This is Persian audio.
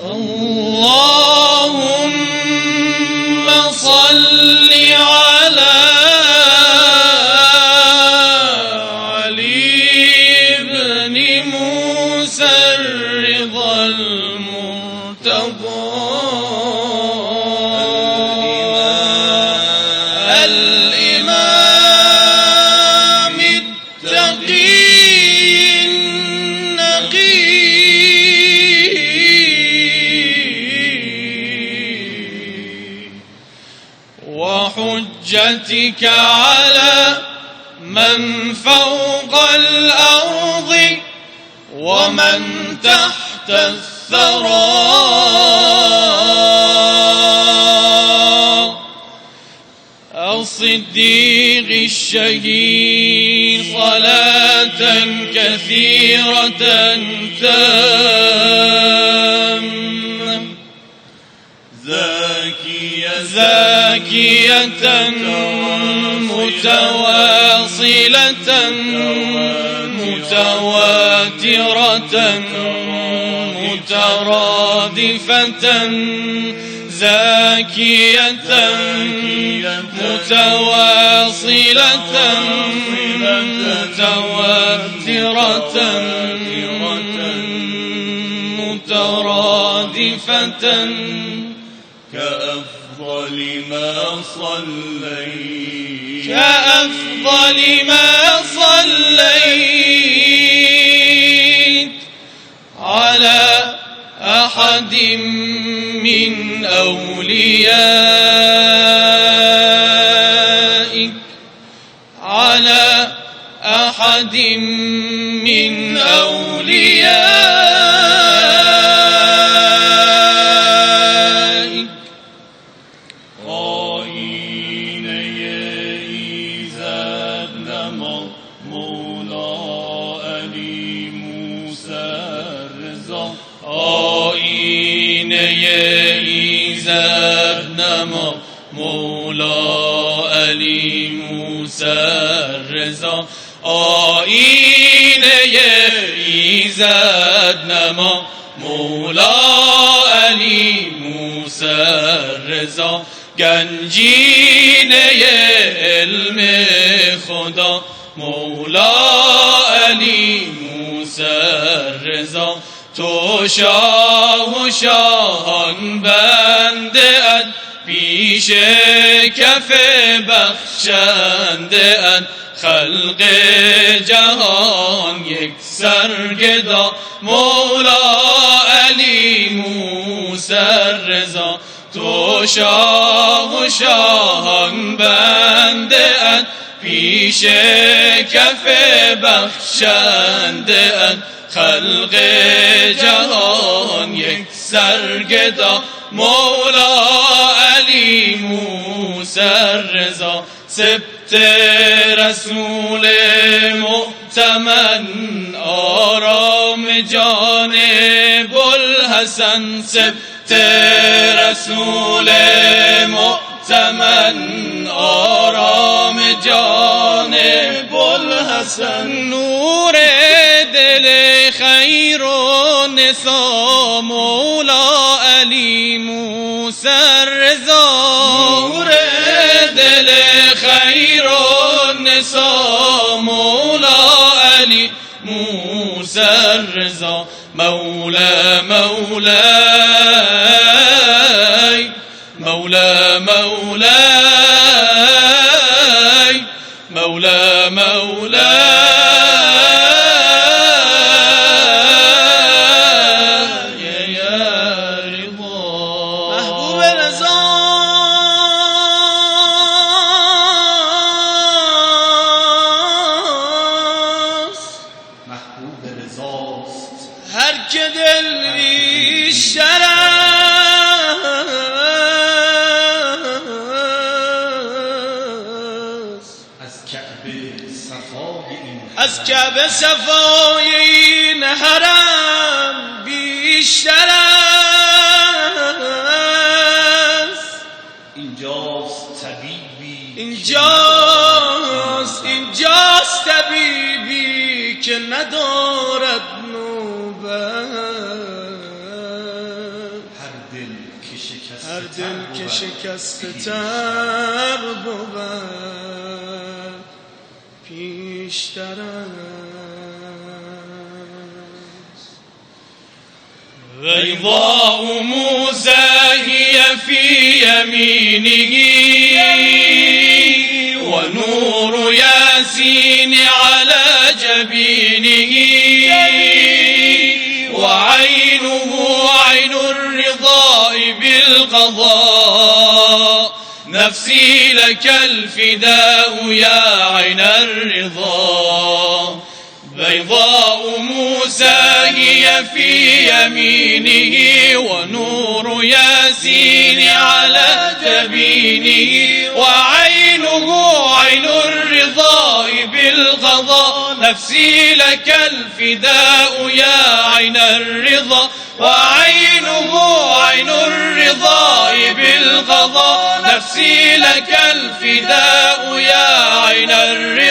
اللهم صل على علي بن موسى الرضا المرتضى الإمام التقي النقي وحجتك على من فوق الأرض ومن تحت الثرى الصديق الشهيد صلاة كثيرة تامة زاكية متواصلة متواترة مترادفة زاكية متواصلة متواترة مترادفة كأفضل ما صليت كأفضل ما صليت على أحد من أوليائك على أحد من أوليائك قائين يا عيسى ابن مولا علي موسى الرضا قائين يا عيسى ابن مولا علي موسى الرضا آیین عیسی ابن مولا علی موسی الرضا گنجینه علم خدا مولا علی موسی الرضا تو شاه و شاهان بنده ات پیش کف بخشنده ات خلق جهان یک سرگدا مولا علی موسی الرضا تو شاه و شاهان بنده ات پیش کف بخشنده ات خلق جهان یک سرگدا مولا علی موسی الرضا سبت رسول مؤتمن آرام جان بوالحسن سبت رسول مؤتمن آرام جان بوالحسن نور دل خیر و نسا مولا علی موسی الرضا نور دل خیر و نسا مولا علی موسی الرضا مولا مولاي مولا مولاي مولا مولاي هر که دل بیشتر از کعبه صفای این حرم بیشتر است اینجاست طبیبی اینجاست طبیبی که ندارد نوبت هر دل که شکسته تر بود پیشتر است. بيضاء موسى هي في يمينه ونور ياسين على جبينه وعينه عين الرضا بالقضاء نفسي لك الفداء يا عين الرضا. بيضاء موسى هي في يمينه ونور ياسين على جبينه وعينه عين الرضا بالقضاء نفسي لك الفداء يا عين الرضا. وعينه عين الرضا بالقضاء نفسي لك الفداء يا عين الرضا.